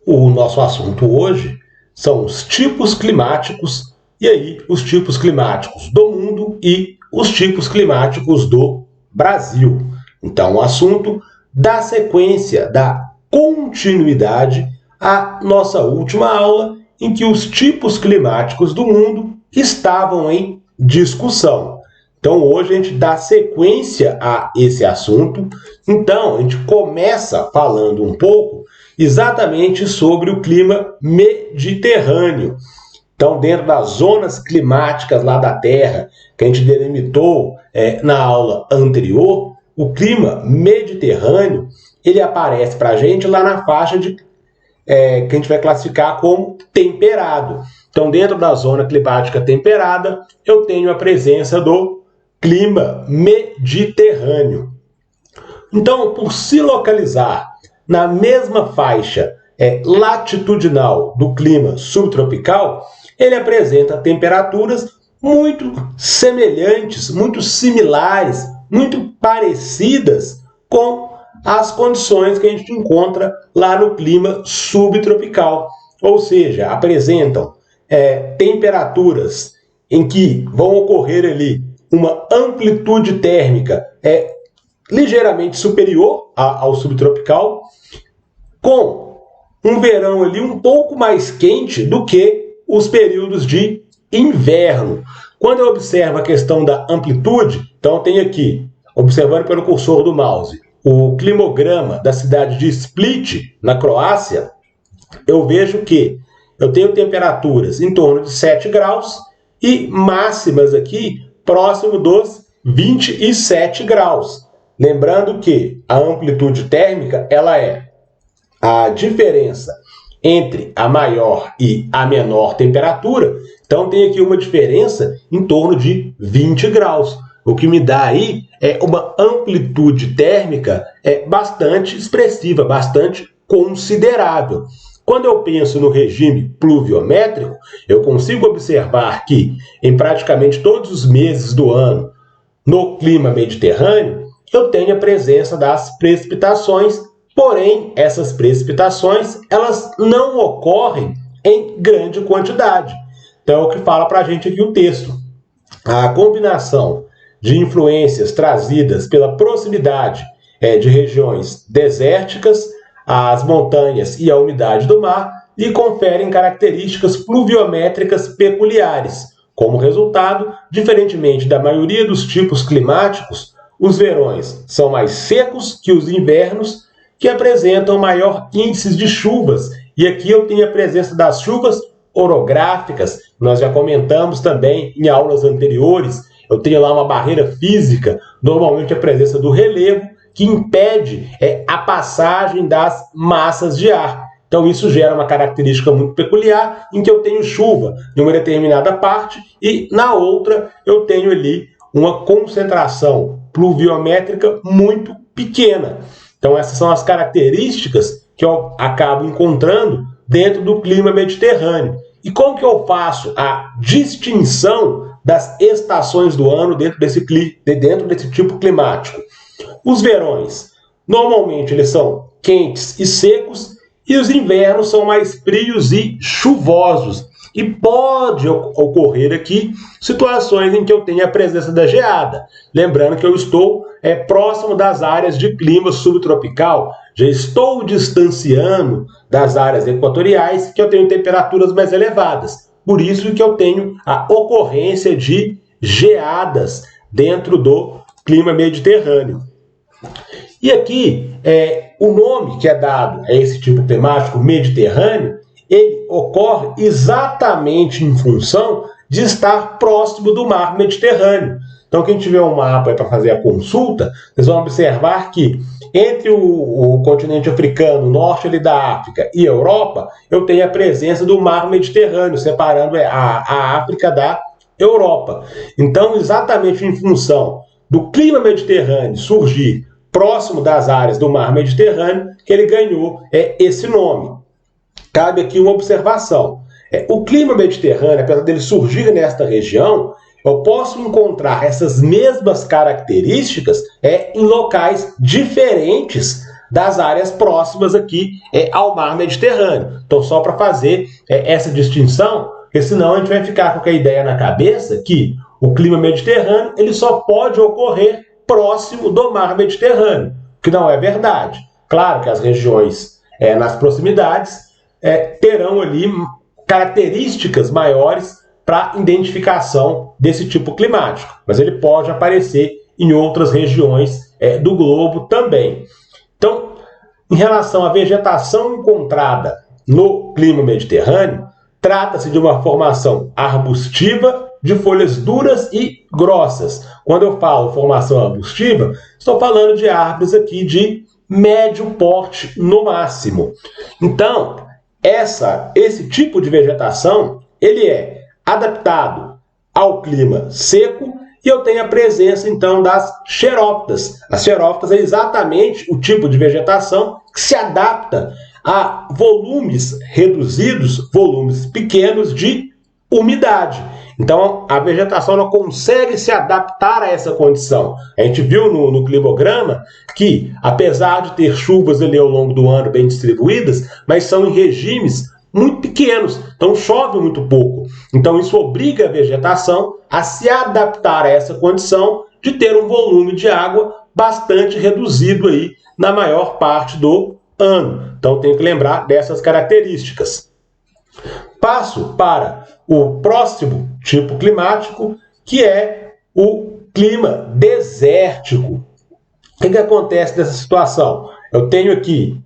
O nosso assunto hoje são os tipos climáticos, e aí os tipos climáticos do mundo e os tipos climáticos do Brasil. Então, o assunto dá sequência, dá continuidade à nossa última aula, em que os tipos climáticos do mundo estavam em discussão. Então, hoje a gente dá sequência a esse assunto. Então, a gente começa falando um pouco exatamente sobre o clima mediterrâneo. Então, dentro das zonas climáticas lá da Terra, que a gente delimitou na aula anterior, o clima mediterrâneo, ele aparece para a gente lá na faixa que a gente vai classificar como temperado. Então, dentro da zona climática temperada, eu tenho a presença do clima mediterrâneo. Então, por se localizar na mesma faixa latitudinal do clima subtropical, ele apresenta temperaturas muito semelhantes, muito similares, muito parecidas com as condições que a gente encontra lá no clima subtropical. Ou seja, apresentam temperaturas em que vão ocorrer ali uma amplitude térmica ligeiramente superior ao subtropical, com um verão ali um pouco mais quente do que os períodos de inverno. Quando eu observo a questão da amplitude, então eu tenho aqui, observando pelo cursor do mouse, o climograma da cidade de Split, na Croácia, eu vejo que eu tenho temperaturas em torno de 7 graus e máximas aqui próximo dos 27 graus. Lembrando que a amplitude térmica ela é a diferença entre a maior e a menor temperatura. Então tem aqui uma diferença em torno de 20 graus. O que me dá aí uma amplitude térmica bastante expressiva, bastante considerável. Quando eu penso no regime pluviométrico, eu consigo observar que em praticamente todos os meses do ano, no clima mediterrâneo, eu tenho a presença das precipitações, porém essas precipitações elas não ocorrem em grande quantidade. Então é o que fala para a gente aqui o texto. A combinação de influências trazidas pela proximidade de regiões desérticas, as montanhas e a umidade do mar lhe conferem características pluviométricas peculiares. Como resultado, diferentemente da maioria dos tipos climáticos, os verões são mais secos que os invernos, que apresentam maior índice de chuvas. E aqui eu tenho a presença das chuvas orográficas, nós já comentamos também em aulas anteriores. Eu tenho lá uma barreira física, normalmente a presença do relevo, que impede a passagem das massas de ar. Então isso gera uma característica muito peculiar, em que eu tenho chuva em uma determinada parte e na outra eu tenho ali uma concentração pluviométrica muito pequena. Então essas são as características que eu acabo encontrando dentro do clima mediterrâneo. E como que eu faço a distinção das estações do ano dentro desse tipo climático? Os verões, normalmente eles são quentes e secos, e os invernos são mais frios e chuvosos. E pode ocorrer aqui situações em que eu tenho a presença da geada. Lembrando que eu estou próximo das áreas de clima subtropical, já estou distanciando das áreas equatoriais, que eu tenho temperaturas mais elevadas. Por isso que eu tenho a ocorrência de geadas dentro do clima mediterrâneo. E aqui, o nome que é dado a esse tipo climático mediterrâneo, ele ocorre exatamente em função de estar próximo do mar Mediterrâneo. Então, quem tiver um mapa para fazer a consulta, vocês vão observar que entre o continente africano, o norte ali da África e a Europa, eu tenho a presença do mar Mediterrâneo, separando a África da Europa. Então, exatamente em função do clima mediterrâneo surgir próximo das áreas do mar Mediterrâneo, que ele ganhou esse nome. Cabe aqui uma observação. O clima mediterrâneo, apesar dele surgir nesta região, eu posso encontrar essas mesmas características em locais diferentes das áreas próximas aqui ao mar Mediterrâneo. Então, só para fazer essa distinção, porque senão a gente vai ficar com a ideia na cabeça que o clima mediterrâneo ele só pode ocorrer próximo do mar Mediterrâneo, que não é verdade. Claro que as regiões nas proximidades terão ali características maiores para identificação desse tipo climático, mas ele pode aparecer em outras regiões do globo também. Então, em relação à vegetação encontrada no clima mediterrâneo, trata-se de uma formação arbustiva de folhas duras e grossas. Quando eu falo formação arbustiva, estou falando de árvores aqui de médio porte no máximo. Então, esse tipo de vegetação, ele é adaptado ao clima seco e eu tenho a presença, então, das xerófitas. As xerófitas é exatamente o tipo de vegetação que se adapta a volumes reduzidos, volumes pequenos de umidade. Então, a vegetação não consegue se adaptar a essa condição. A gente viu no climograma que, apesar de ter chuvas ali ao longo do ano bem distribuídas, mas são em regimes muito pequenos, então chove muito pouco. Então, isso obriga a vegetação a se adaptar a essa condição de ter um volume de água bastante reduzido aí na maior parte do ano. Então, tenho que lembrar dessas características. Passo para o próximo tipo climático, que é o clima desértico. O que acontece nessa situação? Eu tenho aqui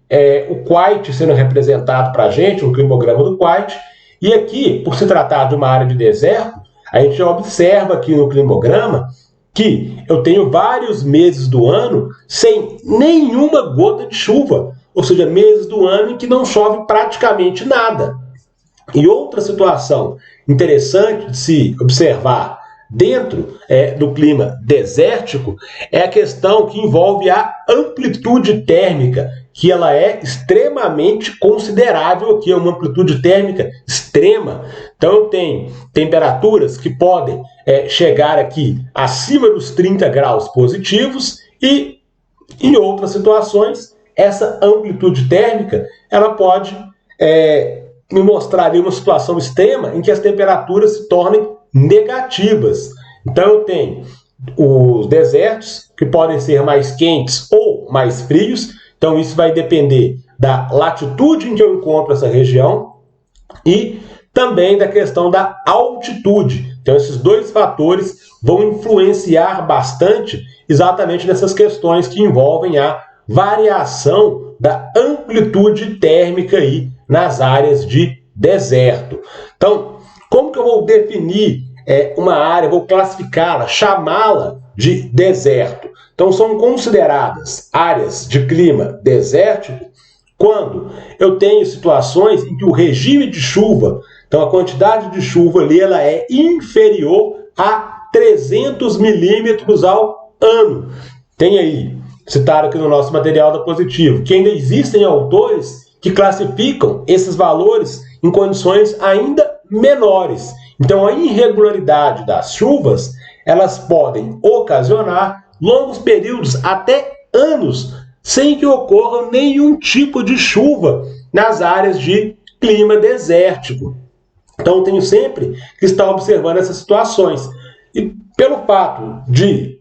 o Kuwait sendo representado para a gente, o climograma do Kuwait, e aqui, por se tratar de uma área de deserto, a gente observa aqui no climograma que eu tenho vários meses do ano sem nenhuma gota de chuva, ou seja, meses do ano em que não chove praticamente nada. E outra situação interessante de se observar dentro do clima desértico é a questão que envolve a amplitude térmica, que ela é extremamente considerável aqui, é uma amplitude térmica extrema. Então eu tenho temperaturas que podem chegar aqui acima dos 30 graus positivos e em outras situações essa amplitude térmica ela pode me mostrar ali uma situação extrema em que as temperaturas se tornem negativas. Então eu tenho os desertos que podem ser mais quentes ou mais frios, então isso vai depender da latitude em que eu encontro essa região e também da questão da altitude. Então esses dois fatores vão influenciar bastante exatamente nessas questões que envolvem a variação da amplitude térmica aí nas áreas de deserto. Então, como que eu vou definir uma área, vou classificá-la, chamá-la de deserto? Então, são consideradas áreas de clima desértico quando eu tenho situações em que o regime de chuva, então a quantidade de chuva ali, ela é inferior a 300 milímetros ao ano. Tem aí, citado aqui no nosso material da Positivo, que ainda existem autores que classificam esses valores em condições ainda menores. Então, a irregularidade das chuvas, elas podem ocasionar longos períodos, até anos, sem que ocorra nenhum tipo de chuva nas áreas de clima desértico. Então, tenho sempre que estar observando essas situações. E pelo fato de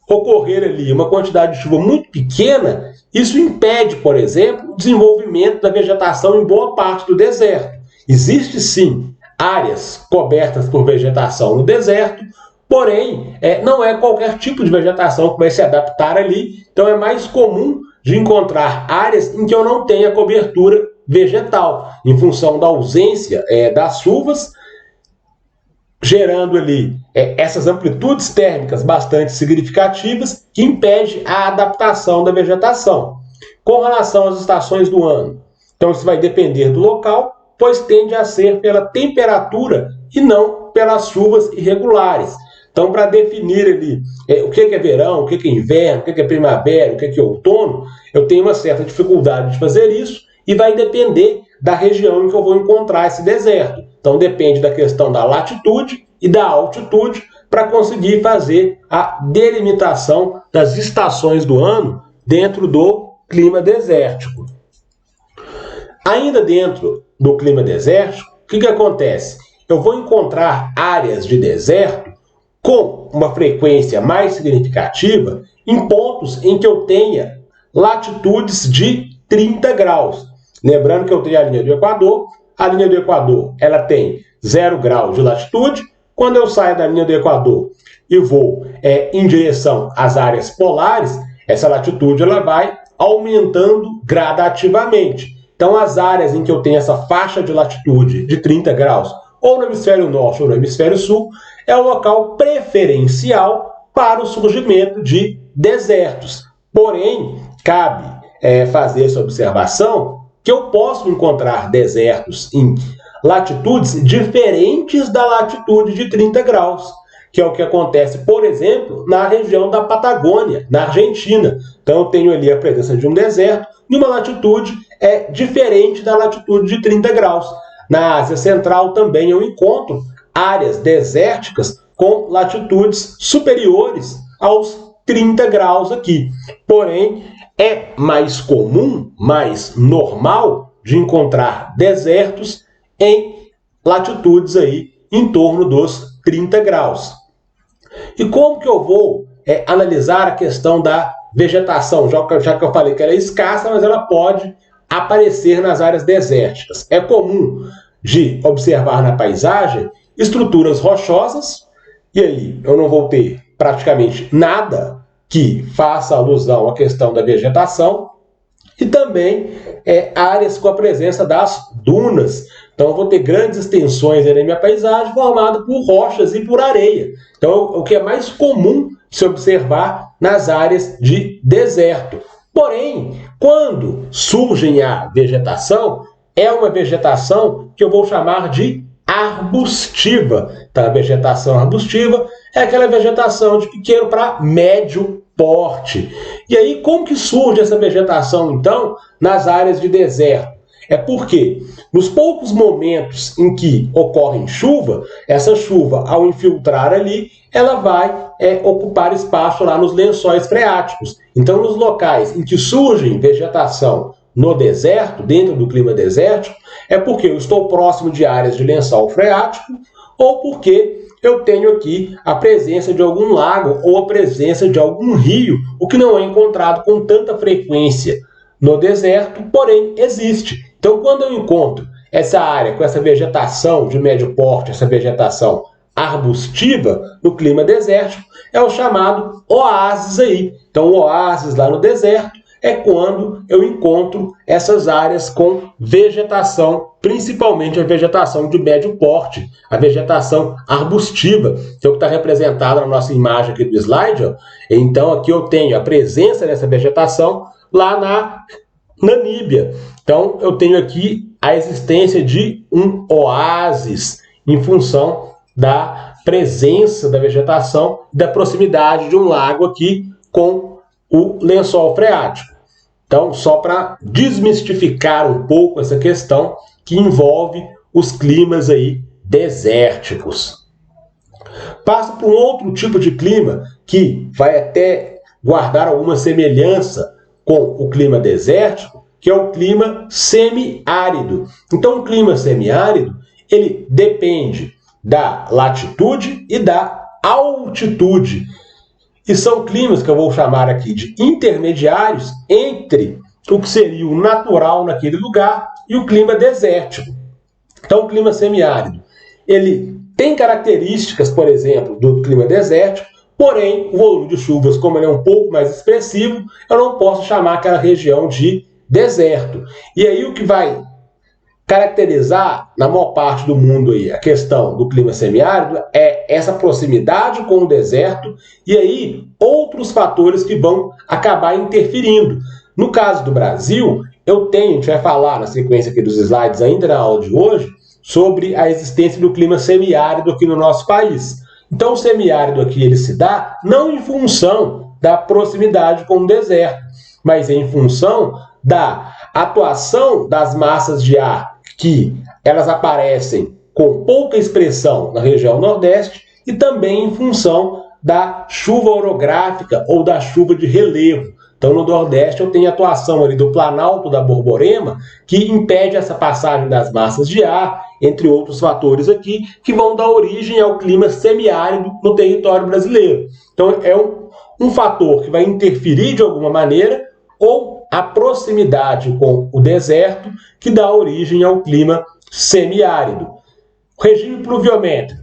ocorrer ali uma quantidade de chuva muito pequena, isso impede, por exemplo, o desenvolvimento da vegetação em boa parte do deserto. Existe sim áreas cobertas por vegetação no deserto, porém não é qualquer tipo de vegetação que vai se adaptar ali, então é mais comum de encontrar áreas em que eu não tenha cobertura vegetal, em função da ausência das chuvas, gerando ali essas amplitudes térmicas bastante significativas que impede a adaptação da vegetação. Com relação às estações do ano, então isso vai depender do local, pois tende a ser pela temperatura e não pelas chuvas irregulares. Então, para definir ali o que é verão, o que é inverno, o que é primavera, o que é outono, eu tenho uma certa dificuldade de fazer isso e vai depender da região em que eu vou encontrar esse deserto. Então, depende da questão da latitude e da altitude para conseguir fazer a delimitação das estações do ano dentro do clima desértico. Ainda dentro do clima desértico, o que acontece? Eu vou encontrar áreas de deserto com uma frequência mais significativa em pontos em que eu tenha latitudes de 30 graus. Lembrando que eu tenho a linha do Equador. A linha do Equador ela tem 0 graus de latitude. Quando eu saio da linha do Equador e vou em direção às áreas polares, essa latitude ela vai aumentando gradativamente. Então, as áreas em que eu tenho essa faixa de latitude de 30 graus, ou no hemisfério norte ou no hemisfério sul, é o local preferencial para o surgimento de desertos. Porém, cabe fazer essa observação que eu posso encontrar desertos em latitudes diferentes da latitude de 30 graus, que é o que acontece, por exemplo, na região da Patagônia, na Argentina. Então, eu tenho ali a presença de um deserto em uma latitude diferente da latitude de 30 graus. Na Ásia Central também eu encontro áreas desérticas com latitudes superiores aos 30 graus aqui. Porém, é mais comum, mais normal de encontrar desertos em latitudes aí em torno dos 30 graus. E como que eu vou analisar a questão da vegetação? Já que eu falei que ela é escassa, mas ela pode aparecer nas áreas desérticas. É comum de observar na paisagem estruturas rochosas, e aí eu não vou ter praticamente nada que faça alusão à questão da vegetação, e também áreas com a presença das dunas. Então eu vou ter grandes extensões na minha paisagem formada por rochas e por areia. Então o que é mais comum se observar nas áreas de deserto. Porém, quando surge a vegetação, é uma vegetação que eu vou chamar de arbustiva. Então a vegetação arbustiva é aquela vegetação de pequeno para médio porte. E aí, como que surge essa vegetação, então, nas áreas de deserto? É porque, nos poucos momentos em que ocorre chuva, essa chuva, ao infiltrar ali, ela vai ocupar espaço lá nos lençóis freáticos. Então, nos locais em que surge vegetação no deserto, dentro do clima desértico, é porque eu estou próximo de áreas de lençol freático ou porque eu tenho aqui a presença de algum lago ou a presença de algum rio, o que não é encontrado com tanta frequência no deserto, porém existe. Então, quando eu encontro essa área com essa vegetação de médio porte, essa vegetação arbustiva no clima desértico, é o chamado oásis aí. Então, o oásis lá no deserto é quando eu encontro essas áreas com vegetação, principalmente a vegetação de médio porte, a vegetação arbustiva, que é o que está representado na nossa imagem aqui do slide. Ó. Então, aqui eu tenho a presença dessa vegetação lá na Namíbia. Então, eu tenho aqui a existência de um oásis em função da presença da vegetação, da proximidade de um lago aqui com o lençol freático. Então, só para desmistificar um pouco essa questão que envolve os climas aí desérticos. Passa por um outro tipo de clima que vai até guardar alguma semelhança com o clima desértico, que é o clima semiárido. Então, o clima semiárido, ele depende da latitude e da altitude. E são climas que eu vou chamar aqui de intermediários entre o que seria o natural naquele lugar e o clima desértico. Então, o clima semiárido, ele tem características, por exemplo, do clima desértico, porém, o volume de chuvas, como ele é um pouco mais expressivo, eu não posso chamar aquela região de deserto. E aí, o que vai caracterizar, na maior parte do mundo, aí, a questão do clima semiárido é essa proximidade com o deserto e aí outros fatores que vão acabar interferindo. No caso do Brasil, a gente vai falar na sequência aqui dos slides ainda na aula de hoje, sobre a existência do clima semiárido aqui no nosso país. Então, o semiárido aqui ele se dá não em função da proximidade com o deserto, mas em função da atuação das massas de ar que elas aparecem com pouca expressão na região nordeste e também em função da chuva orográfica ou da chuva de relevo. Então, no Nordeste, eu tenho a atuação ali do Planalto da Borborema, que impede essa passagem das massas de ar, entre outros fatores aqui, que vão dar origem ao clima semiárido no território brasileiro. Então, é um fator que vai interferir de alguma maneira, ou a proximidade com o deserto, que dá origem ao clima semiárido. O regime pluviométrico,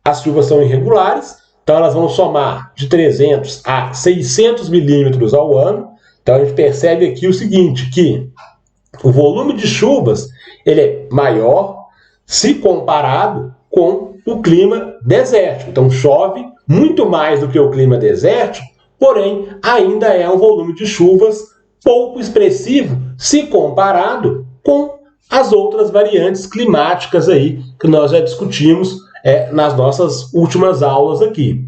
as chuvas são irregulares, então elas vão somar de 300 a 600 milímetros ao ano. Então a gente percebe aqui o seguinte, que o volume de chuvas ele é maior se comparado com o clima desértico. Então chove muito mais do que o clima desértico, porém ainda é um volume de chuvas pouco expressivo se comparado com as outras variantes climáticas aí que nós já discutimos nas nossas últimas aulas aqui.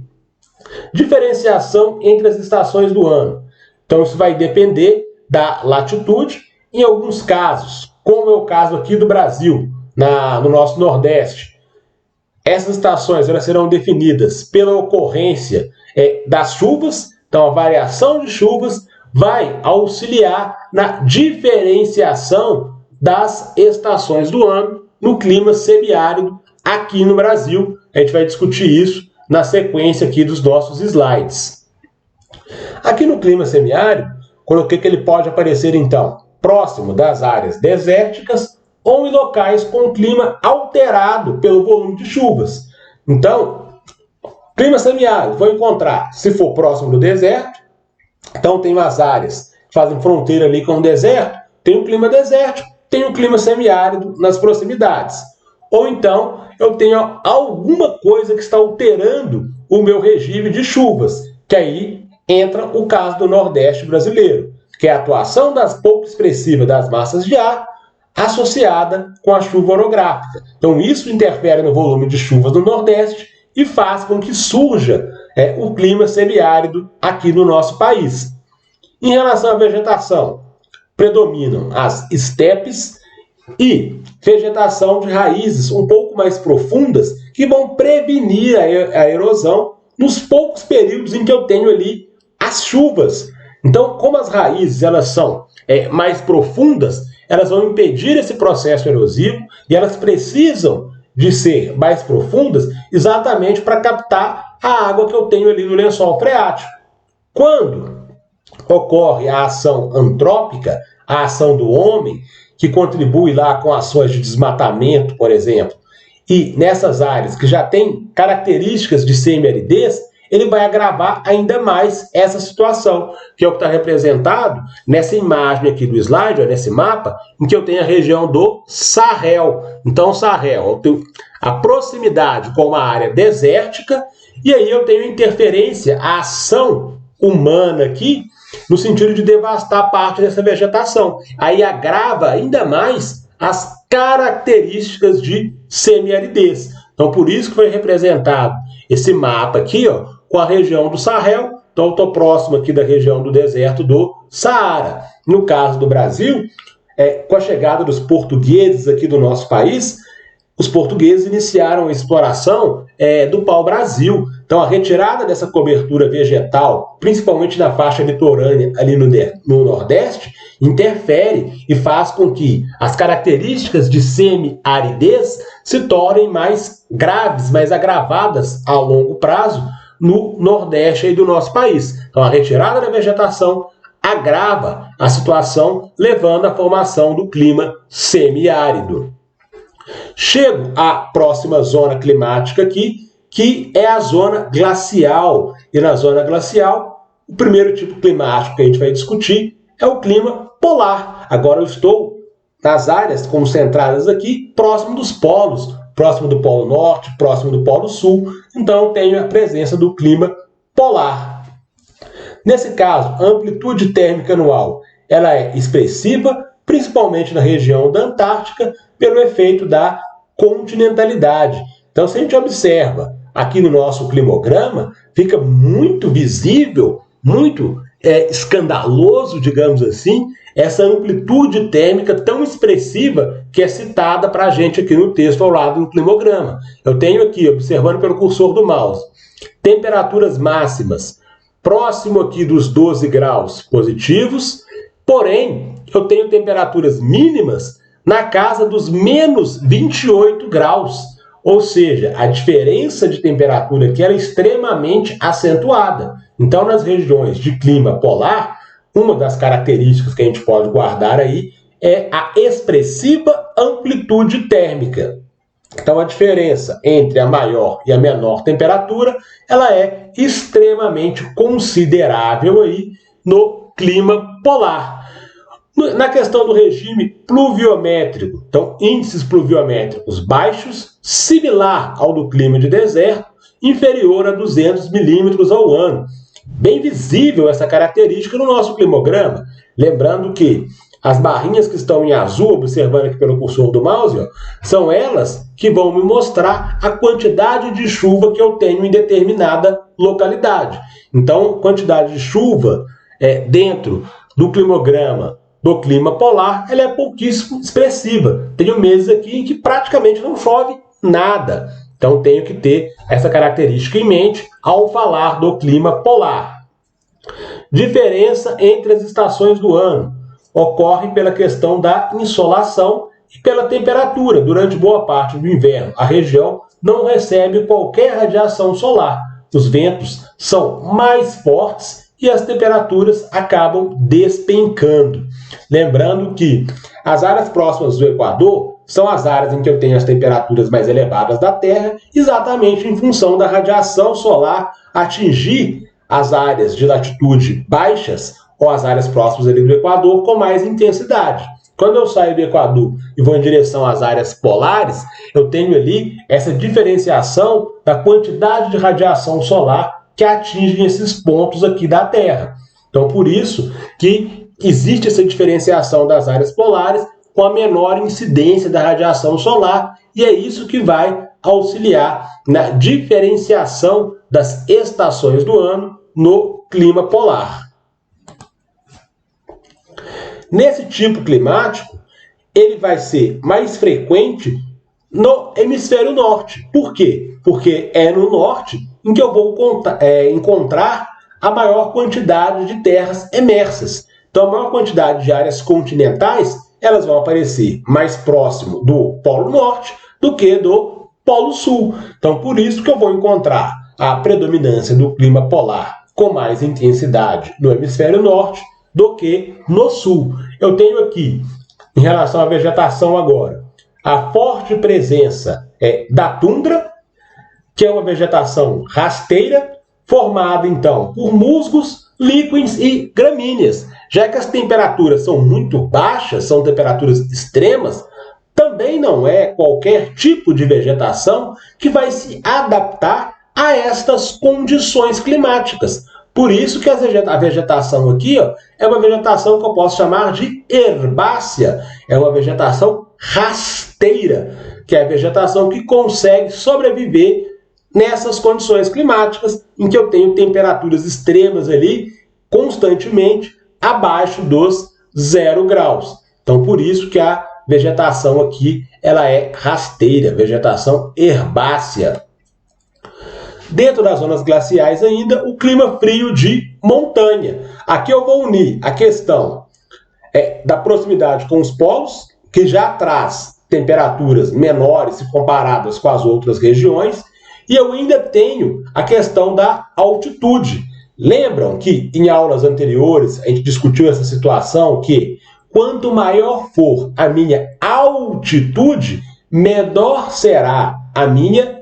Diferenciação entre as estações do ano. Então isso vai depender da latitude. Em alguns casos, como é o caso aqui do Brasil, no nosso Nordeste, essas estações elas serão definidas pela ocorrência das chuvas. Então a variação de chuvas vai auxiliar na diferenciação das estações do ano no clima semiárido aqui no Brasil. A gente vai discutir isso na sequência aqui dos nossos slides. Aqui no clima semiárido, coloquei que ele pode aparecer então próximo das áreas desérticas ou em locais com clima alterado pelo volume de chuvas. Então, clima semiárido, vou encontrar, se for próximo do deserto, então tem umas áreas que fazem fronteira ali com o deserto, tem o clima desértico, tem o clima semiárido nas proximidades. Ou então eu tenho alguma coisa que está alterando o meu regime de chuvas, que aí entra o caso do Nordeste brasileiro, que é a atuação pouco expressiva das massas de ar associada com a chuva orográfica. Então isso interfere no volume de chuvas do Nordeste e faz com que surja o clima semiárido aqui no nosso país. Em relação à vegetação, predominam as estepes e vegetação de raízes um pouco mais profundas que vão prevenir a erosão nos poucos períodos em que eu tenho ali as chuvas. Então, como as raízes elas são mais profundas, elas vão impedir esse processo erosivo e elas precisam de ser mais profundas exatamente para captar a água que eu tenho ali no lençol freático. Quando ocorre a ação antrópica, a ação do homem, que contribui lá com ações de desmatamento, por exemplo, e nessas áreas que já têm características de semiaridez, ele vai agravar ainda mais essa situação, que é o que está representado nessa imagem aqui do slide, nesse mapa, em que eu tenho a região do Sahel. Então, o Sahel, eu tenho a proximidade com uma área desértica, e aí eu tenho interferência, a ação humana aqui, no sentido de devastar parte dessa vegetação. Aí agrava ainda mais as características de semiaridez. Então, por isso que foi representado esse mapa aqui, com a região do Sahel. Então, eu estou próximo aqui da região do deserto do Saara. No caso do Brasil, com a chegada dos portugueses aqui do nosso país, os portugueses iniciaram a exploração do pau-brasil. Então, a retirada dessa cobertura vegetal, principalmente na faixa litorânea ali no Nordeste, interfere e faz com que as características de semi-aridez se tornem mais graves, mais agravadas a longo prazo no Nordeste aí do nosso país. Então, a retirada da vegetação agrava a situação, levando à formação do clima semiárido. Chego à próxima zona climática aqui, que é a zona glacial. E na zona glacial, o primeiro tipo climático que a gente vai discutir é o clima polar. Agora eu estou nas áreas concentradas aqui, próximo dos polos, próximo do Polo Norte, próximo do Polo Sul. Então eu tenho a presença do clima polar. Nesse caso, a amplitude térmica anual ela é expressiva, principalmente na região da Antártica, pelo efeito da continentalidade. Então, se a gente observa aqui no nosso climograma, fica muito visível, muito escandaloso, digamos assim, essa amplitude térmica tão expressiva que é citada para a gente aqui no texto ao lado do climograma. Eu tenho aqui, observando pelo cursor do mouse, temperaturas máximas próximo aqui dos 12 graus positivos, porém, eu tenho temperaturas mínimas na casa dos menos 28 graus, ou seja, a diferença de temperatura aqui era extremamente acentuada. Então, nas regiões de clima polar, uma das características que a gente pode guardar aí é a expressiva amplitude térmica. Então, a diferença entre a maior e a menor temperatura, ela é extremamente considerável aí no clima polar. Na questão do regime pluviométrico, então, índices pluviométricos baixos, similar ao do clima de deserto, inferior a 200 milímetros ao ano. Bem visível essa característica no nosso climograma. Lembrando que as barrinhas que estão em azul, observando aqui pelo cursor do mouse, ó, são elas que vão me mostrar a quantidade de chuva que eu tenho em determinada localidade. Então, quantidade de chuva dentro do climograma do clima polar, ela é pouquíssimo expressiva. Tenho meses aqui em que praticamente não chove nada. Então, tenho que ter essa característica em mente ao falar do clima polar. Diferença entre as estações do ano ocorre pela questão da insolação e pela temperatura. Durante boa parte do inverno, a região não recebe qualquer radiação solar. Os ventos são mais fortes e as temperaturas acabam despencando. Lembrando que as áreas próximas do Equador são as áreas em que eu tenho as temperaturas mais elevadas da Terra, exatamente em função da radiação solar atingir as áreas de latitude baixas ou as áreas próximas ali do Equador com mais intensidade. Quando eu saio do Equador e vou em direção às áreas polares, eu tenho ali essa diferenciação da quantidade de radiação solar que atingem esses pontos aqui da Terra. Então, por isso que existe essa diferenciação das áreas polares com a menor incidência da radiação solar, e é isso que vai auxiliar na diferenciação das estações do ano no clima polar. Nesse tipo climático, ele vai ser mais frequente no hemisfério norte. Por quê? Porque é no norte em que eu vou encontrar a maior quantidade de terras emersas. Então, a maior quantidade de áreas continentais, elas vão aparecer mais próximo do Polo Norte do que do Polo Sul. Então, por isso que eu vou encontrar a predominância do clima polar com mais intensidade no hemisfério norte do que no sul. Eu tenho aqui, em relação à vegetação agora, a forte presença da tundra, que é uma vegetação rasteira, formada, então, por musgos, líquens e gramíneas. Já que as temperaturas são muito baixas, são temperaturas extremas, também não é qualquer tipo de vegetação que vai se adaptar a estas condições climáticas. Por isso que a vegetação aqui é uma vegetação que eu posso chamar de herbácea. É uma vegetação rasteira, que é a vegetação que consegue sobreviver nessas condições climáticas em que eu tenho temperaturas extremas ali constantemente abaixo dos 0 graus. Então, por isso que a vegetação aqui ela é rasteira, vegetação herbácea. Dentro das zonas glaciais ainda, o clima frio de montanha. Aqui eu vou unir a questão da proximidade com os polos, que já traz temperaturas menores se comparadas com as outras regiões, e eu ainda tenho a questão da altitude. Lembram que em aulas anteriores a gente discutiu essa situação que quanto maior for a minha altitude, menor será a minha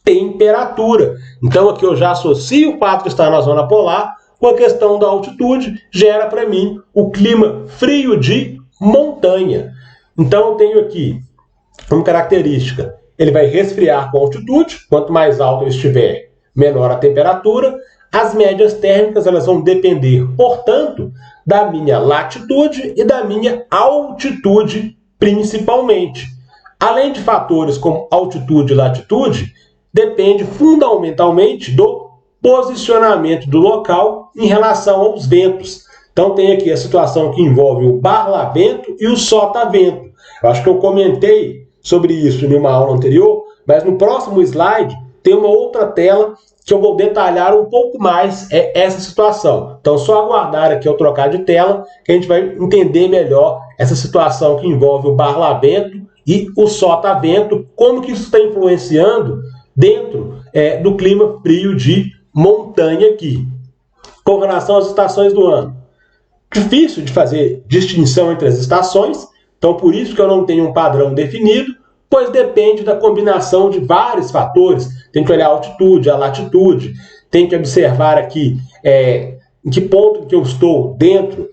temperatura. Então aqui eu já associo o fato de estar na zona polar com a questão da altitude, gera para mim o clima frio de montanha. Então eu tenho aqui uma característica, ele vai resfriar com altitude, quanto mais alto ele estiver, menor a temperatura. As médias térmicas elas vão depender, portanto, da minha latitude e da minha altitude principalmente. Além de fatores como altitude e latitude, depende fundamentalmente do posicionamento do local em relação aos ventos. Então tem aqui a situação que envolve o barlavento e o sotavento. Eu acho que eu comentei sobre isso em uma aula anterior, mas no próximo slide tem uma outra tela que eu vou detalhar um pouco mais essa situação. Então, só aguardar aqui eu trocar de tela, que a gente vai entender melhor essa situação que envolve o barlamento e o sotavento, como que isso está influenciando dentro do clima frio de montanha aqui. Com relação às estações do ano, difícil de fazer distinção entre as estações, então por isso que eu não tenho um padrão definido, pois depende da combinação de vários fatores. Tem que olhar a altitude, a latitude, tem que observar aqui em que ponto que eu estou dentro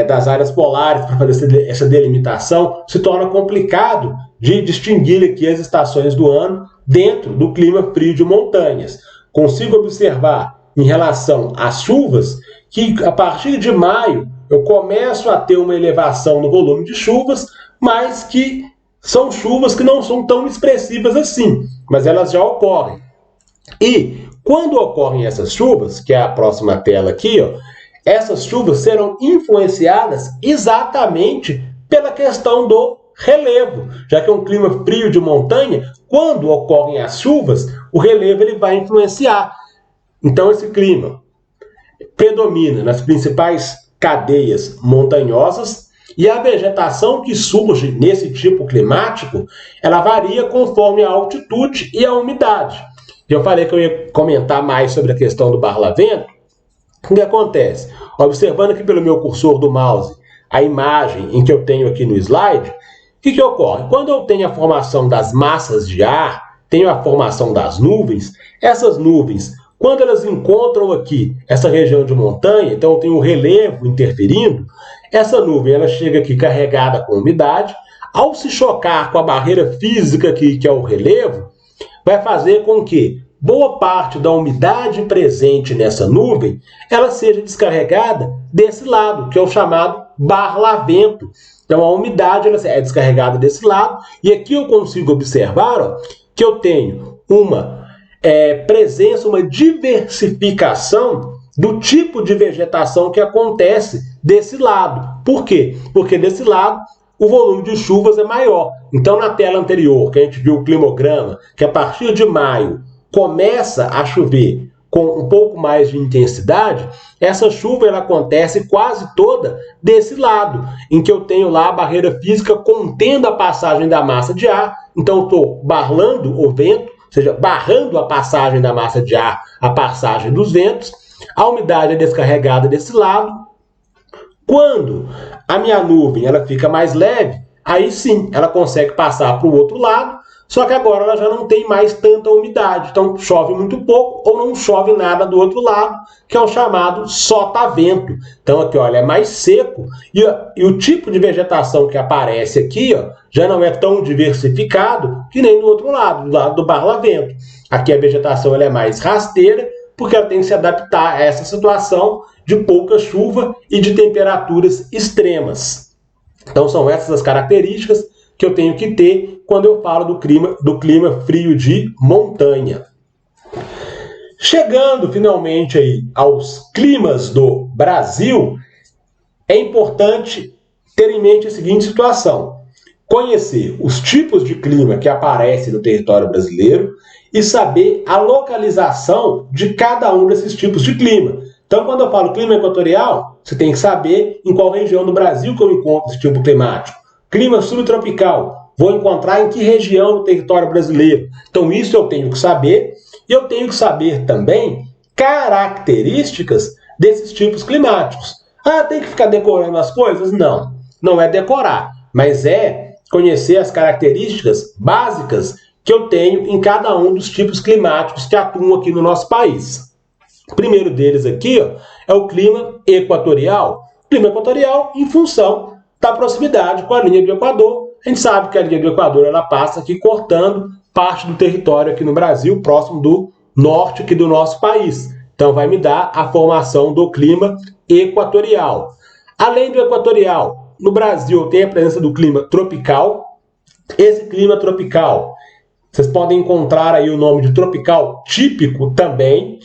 das áreas polares para fazer essa delimitação. Se torna complicado de distinguir aqui as estações do ano dentro do clima frio de montanhas. Consigo observar em relação às chuvas que a partir de maio eu começo a ter uma elevação no volume de chuvas, mas que são chuvas que não são tão expressivas assim, mas elas já ocorrem. E quando ocorrem essas chuvas, que é a próxima tela aqui, ó, essas chuvas serão influenciadas exatamente pela questão do relevo, já que é um clima frio de montanha, quando ocorrem as chuvas, o relevo ele vai influenciar. Então esse clima predomina nas principais cadeias montanhosas e a vegetação que surge nesse tipo climático, ela varia conforme a altitude e a umidade. Eu falei que eu ia comentar mais sobre a questão do barlavento. O que acontece? Observando aqui pelo meu cursor do mouse a imagem em que eu tenho aqui no slide, o que ocorre? Quando eu tenho a formação das massas de ar, tenho a formação das nuvens, essas nuvens, quando elas encontram aqui essa região de montanha, então eu tenho o relevo interferindo, essa nuvem ela chega aqui carregada com umidade, ao se chocar com a barreira física aqui, que é o relevo, vai fazer com que boa parte da umidade presente nessa nuvem, ela seja descarregada desse lado, que é o chamado barlavento. Então a umidade ela é descarregada desse lado, e aqui eu consigo observar que eu tenho uma presença, uma diversificação do tipo de vegetação que acontece desse lado. Por quê? Porque desse lado o volume de chuvas é maior. Então na tela anterior, que a gente viu o climograma, que a partir de maio começa a chover com um pouco mais de intensidade, essa chuva ela acontece quase toda desse lado, em que eu tenho lá a barreira física contendo a passagem da massa de ar, então eu estou barrando o vento, ou seja, barrando a passagem da massa de ar, a passagem dos ventos, a umidade é descarregada desse lado. Quando a minha nuvem ela fica mais leve, aí sim ela consegue passar para o outro lado, só que agora ela já não tem mais tanta umidade, então chove muito pouco ou não chove nada do outro lado, que é o chamado sotavento. Então aqui, olha, é mais seco e o tipo de vegetação que aparece aqui, já não é tão diversificado que nem do outro lado, do lado do barlavento. Aqui a vegetação ela é mais rasteira, porque ela tem que se adaptar a essa situação de pouca chuva e de temperaturas extremas. Então são essas as características que eu tenho que ter quando eu falo do clima frio de montanha. Chegando finalmente aí aos climas do Brasil, é importante ter em mente a seguinte situação: conhecer os tipos de clima que aparecem no território brasileiro e saber a localização de cada um desses tipos de clima. Então, quando eu falo clima equatorial, você tem que saber em qual região do Brasil que eu encontro esse tipo climático. Clima subtropical, vou encontrar em que região do território brasileiro. Então, isso eu tenho que saber. E eu tenho que saber também características desses tipos climáticos. Ah, tem que ficar decorando as coisas? Não, não é decorar, mas é conhecer as características básicas que eu tenho em cada um dos tipos climáticos que atuam aqui no nosso país. O primeiro deles aqui é o clima equatorial. Clima equatorial em função da proximidade com a linha do Equador. A gente sabe que a linha do Equador ela passa aqui cortando parte do território aqui no Brasil, próximo do norte aqui do nosso país. Então vai me dar a formação do clima equatorial. Além do equatorial, no Brasil tem a presença do clima tropical. Esse clima tropical, vocês podem encontrar aí o nome de tropical típico também.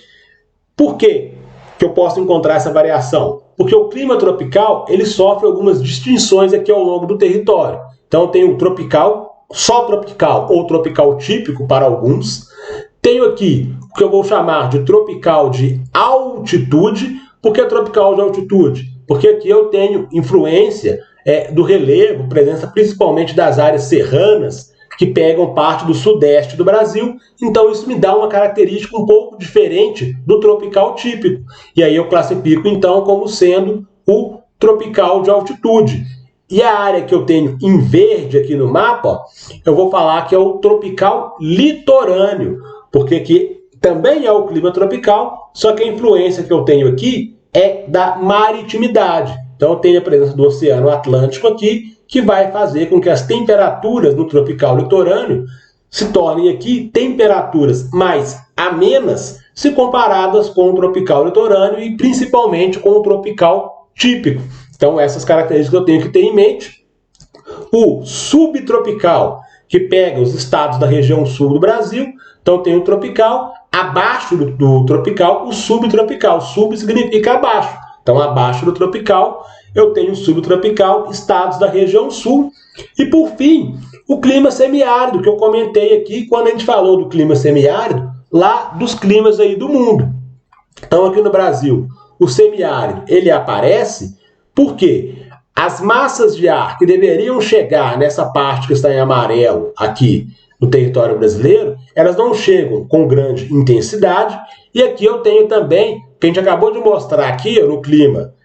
Por quê que eu posso encontrar essa variação? Porque o clima tropical ele sofre algumas distinções aqui ao longo do território. Então tem o tropical, só tropical ou tropical típico para alguns. Tenho aqui que eu vou chamar de tropical de altitude. Por que tropical de altitude? Porque aqui eu tenho influência do relevo, presença principalmente das áreas serranas, que pegam parte do sudeste do Brasil, então isso me dá uma característica um pouco diferente do tropical típico. E aí eu classifico então como sendo o tropical de altitude. E a área que eu tenho em verde aqui no mapa, ó, eu vou falar que é o tropical litorâneo, porque aqui também é o clima tropical, só que a influência que eu tenho aqui é da maritimidade. Então eu tenho a presença do Oceano Atlântico aqui, que vai fazer com que as temperaturas no tropical litorâneo se tornem aqui temperaturas mais amenas se comparadas com o tropical litorâneo e principalmente com o tropical típico. Então essas características eu tenho que ter em mente. O subtropical, que pega os estados da região sul do Brasil, então tem o tropical, abaixo do tropical, o subtropical. Sub significa abaixo. Então abaixo do tropical eu tenho o subtropical, estados da região sul. E por fim, o clima semiárido, que eu comentei aqui quando a gente falou do clima semiárido, lá dos climas aí do mundo. Então aqui no Brasil, o semiárido, ele aparece porque as massas de ar que deveriam chegar nessa parte que está em amarelo aqui no território brasileiro, elas não chegam com grande intensidade. E aqui eu tenho também, que a gente acabou de mostrar aqui no clima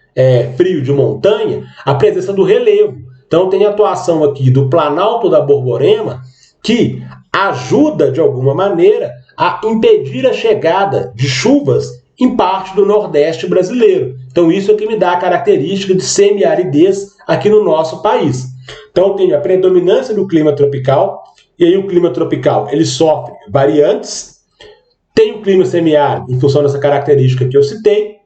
frio de montanha, a presença do relevo. Então tem a atuação aqui do Planalto da Borborema, que ajuda de alguma maneira a impedir a chegada de chuvas em parte do Nordeste brasileiro. Então isso é que me dá a característica de semiaridez aqui no nosso país. Então tem a predominância do clima tropical, e aí o clima tropical ele sofre variantes. Tem o clima semiárido, em função dessa característica que eu citei,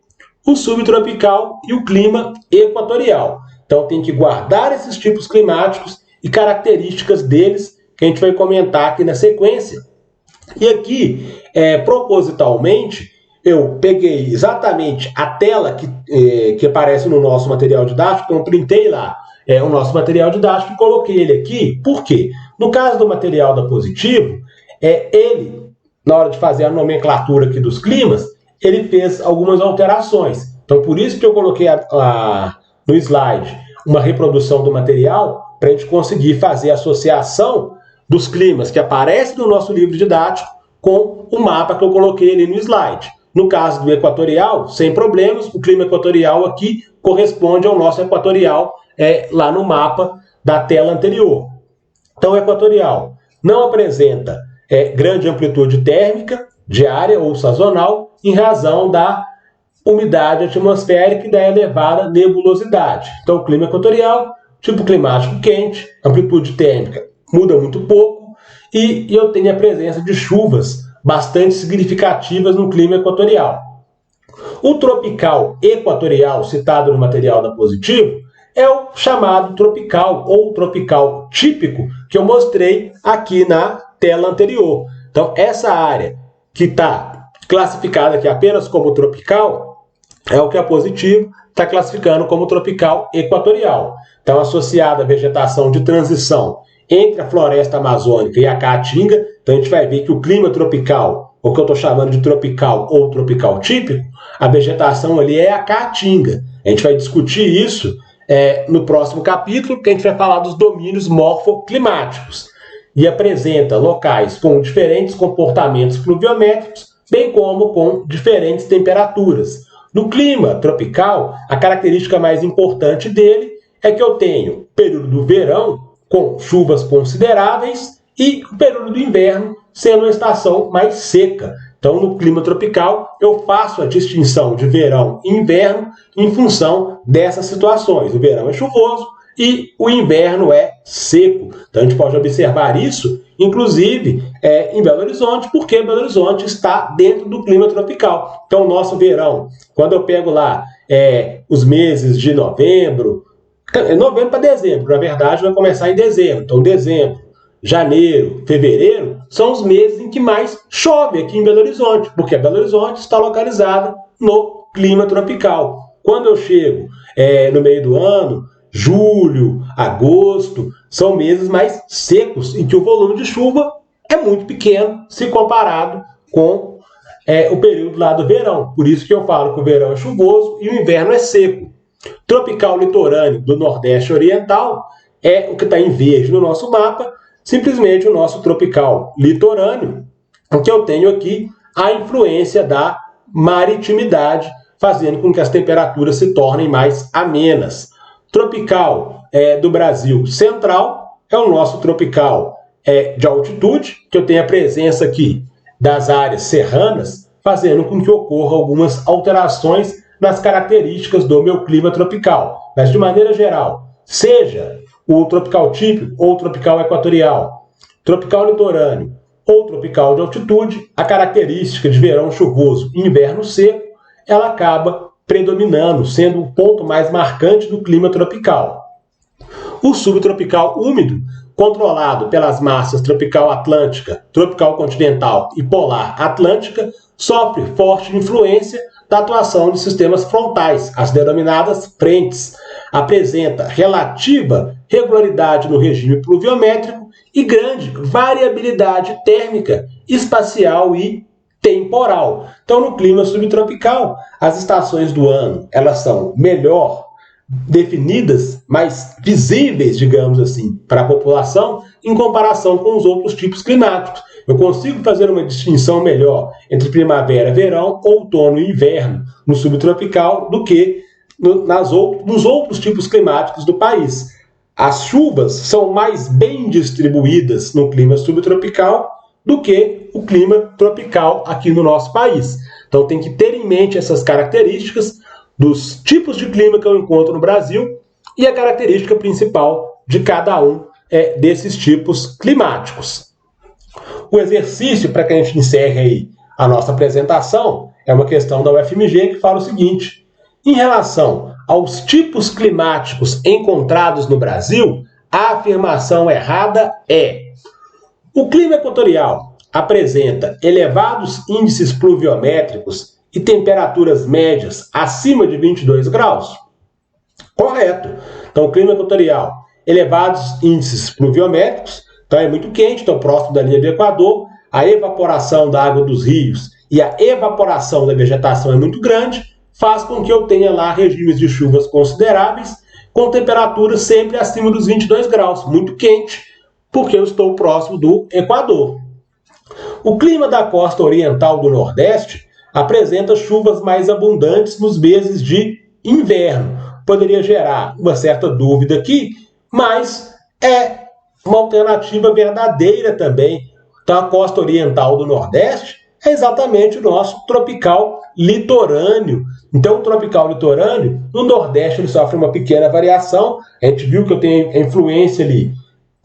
o subtropical e o clima equatorial. Então tem que guardar esses tipos climáticos e características deles, que a gente vai comentar aqui na sequência. E aqui, propositalmente, eu peguei exatamente a tela que aparece no nosso material didático, então eu printei lá o nosso material didático e coloquei ele aqui. Por quê? No caso do material da Positivo, ele, na hora de fazer a nomenclatura aqui dos climas, ele fez algumas alterações. Então, por isso que eu coloquei no slide uma reprodução do material, para a gente conseguir fazer a associação dos climas que aparecem no nosso livro didático com o mapa que eu coloquei ali no slide. No caso do equatorial, sem problemas, o clima equatorial aqui corresponde ao nosso equatorial lá no mapa da tela anterior. Então, o equatorial não apresenta grande amplitude térmica, diária ou sazonal, em razão da umidade atmosférica e da elevada nebulosidade. Então, o clima equatorial, tipo climático quente, amplitude térmica muda muito pouco, e eu tenho a presença de chuvas bastante significativas no clima equatorial. O tropical equatorial, citado no material da Positivo, é o chamado tropical ou tropical típico que eu mostrei aqui na tela anterior. Então, essa área que está classificada aqui apenas como tropical é o que a Positivo está classificando como tropical equatorial. Então, associada à vegetação de transição entre a floresta amazônica e a caatinga, então a gente vai ver que o clima tropical, o que eu estou chamando de tropical ou tropical típico, a vegetação ali é a caatinga. A gente vai discutir isso no próximo capítulo, que a gente vai falar dos domínios morfoclimáticos. E apresenta locais com diferentes comportamentos pluviométricos, bem como com diferentes temperaturas. No clima tropical, a característica mais importante dele é que eu tenho o período do verão com chuvas consideráveis e o período do inverno sendo uma estação mais seca. Então, no clima tropical, eu faço a distinção de verão e inverno em função dessas situações. O verão é chuvoso e o inverno é seco. Então, a gente pode observar isso, inclusive, em Belo Horizonte, porque Belo Horizonte está dentro do clima tropical. Então, o nosso verão, quando eu pego lá os meses de novembro para dezembro, na verdade, vai começar em dezembro. Então, dezembro, janeiro, fevereiro, são os meses em que mais chove aqui em Belo Horizonte, porque Belo Horizonte está localizada no clima tropical. Quando eu chego no meio do ano, julho, agosto, são meses mais secos, em que o volume de chuva é muito pequeno se comparado com o período lá do verão. Por isso que eu falo que o verão é chuvoso e o inverno é seco. Tropical litorâneo do Nordeste Oriental é o que está em verde no nosso mapa, simplesmente o nosso tropical litorâneo, o que eu tenho aqui a influência da maritimidade, fazendo com que as temperaturas se tornem mais amenas. Tropical do Brasil Central é o nosso tropical de altitude, que eu tenho a presença aqui das áreas serranas, fazendo com que ocorram algumas alterações nas características do meu clima tropical. Mas, de maneira geral, seja o tropical típico ou tropical equatorial, tropical litorâneo ou tropical de altitude, a característica de verão chuvoso e inverno seco, ela acaba predominando, sendo o ponto mais marcante do clima tropical. O subtropical úmido, controlado pelas massas tropical atlântica, tropical continental e polar atlântica, sofre forte influência da atuação de sistemas frontais, as denominadas frentes. Apresenta relativa regularidade no regime pluviométrico e grande variabilidade térmica, espacial e temporal. Então, no clima subtropical, as estações do ano elas são melhor definidas, mais visíveis, digamos assim, para a população, em comparação com os outros tipos climáticos. Eu consigo fazer uma distinção melhor entre primavera, verão, outono e inverno no subtropical do que nos outros tipos climáticos do país. As chuvas são mais bem distribuídas no clima subtropical do que o clima tropical aqui no nosso país. Então tem que ter em mente essas características dos tipos de clima que eu encontro no Brasil e a característica principal de cada um desses tipos climáticos. O exercício para que a gente encerre aí a nossa apresentação é uma questão da UFMG que fala o seguinte: em relação aos tipos climáticos encontrados no Brasil, a afirmação errada é: o clima equatorial apresenta elevados índices pluviométricos e temperaturas médias acima de 22 graus? Correto. Então, o clima equatorial, elevados índices pluviométricos, então é muito quente, então próximo da linha do Equador, a evaporação da água dos rios e a evaporação da vegetação é muito grande, faz com que eu tenha lá regimes de chuvas consideráveis, com temperaturas sempre acima dos 22 graus, muito quente, porque eu estou próximo do Equador. O clima da costa oriental do Nordeste apresenta chuvas mais abundantes nos meses de inverno. Poderia gerar uma certa dúvida aqui, mas é uma alternativa verdadeira também. Então, a costa oriental do Nordeste é exatamente o nosso tropical litorâneo. Então, o tropical litorâneo, no Nordeste, ele sofre uma pequena variação. A gente viu que eu tenho a influência ali.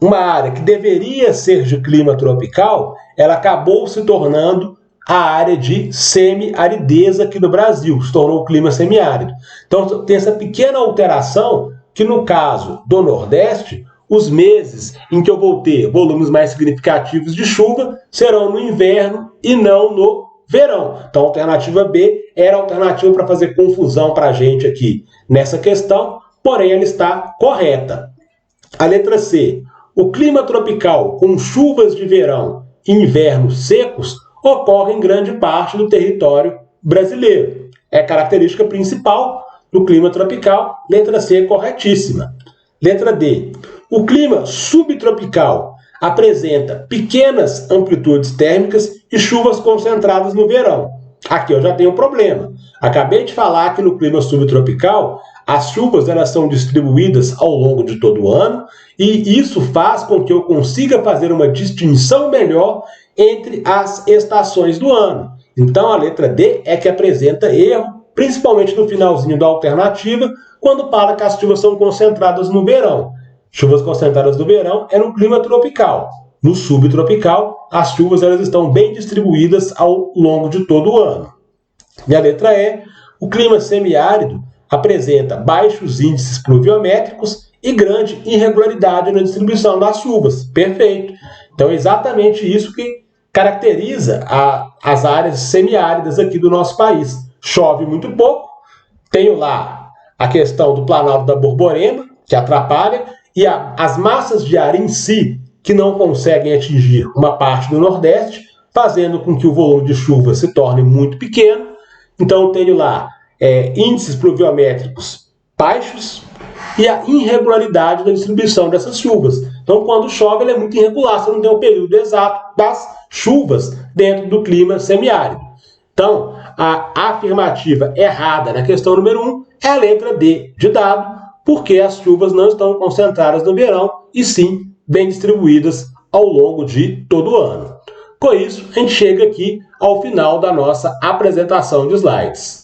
Uma área que deveria ser de clima tropical, ela acabou se tornando a área de semi-aridez aqui no Brasil, se tornou o clima semiárido. Então, tem essa pequena alteração que, no caso do Nordeste, os meses em que eu vou ter volumes mais significativos de chuva serão no inverno e não no verão. Então, a alternativa B era a alternativa para fazer confusão para a gente aqui nessa questão, porém ela está correta. A letra C. O clima tropical com chuvas de verão e invernos secos ocorre em grande parte do território brasileiro. É a característica principal do clima tropical. Letra C, corretíssima. Letra D. O clima subtropical apresenta pequenas amplitudes térmicas e chuvas concentradas no verão. Aqui eu já tenho um problema. Acabei de falar que no clima subtropical as chuvas elas são distribuídas ao longo de todo o ano e isso faz com que eu consiga fazer uma distinção melhor entre as estações do ano. Então a letra D é que apresenta erro, principalmente no finalzinho da alternativa, quando fala que as chuvas são concentradas no verão. Chuvas concentradas no verão é no clima tropical. No subtropical, as chuvas elas estão bem distribuídas ao longo de todo o ano. E a letra E, o clima semiárido apresenta baixos índices pluviométricos e grande irregularidade na distribuição das chuvas. Perfeito. Então é exatamente isso que caracteriza as áreas semiáridas aqui do nosso país. Chove muito pouco, tenho lá a questão do Planalto da Borborema, que atrapalha, e as massas de ar em si, que não conseguem atingir uma parte do Nordeste, fazendo com que o volume de chuva se torne muito pequeno. Então, eu tenho lá índices pluviométricos baixos e a irregularidade da distribuição dessas chuvas. Então, quando chove, ela é muito irregular, você não tem o período exato das chuvas dentro do clima semiárido. Então, a afirmativa errada na questão número 1 é a letra D de dado, porque as chuvas não estão concentradas no verão, e sim bem distribuídas ao longo de todo o ano. Com isso, a gente chega aqui ao final da nossa apresentação de slides.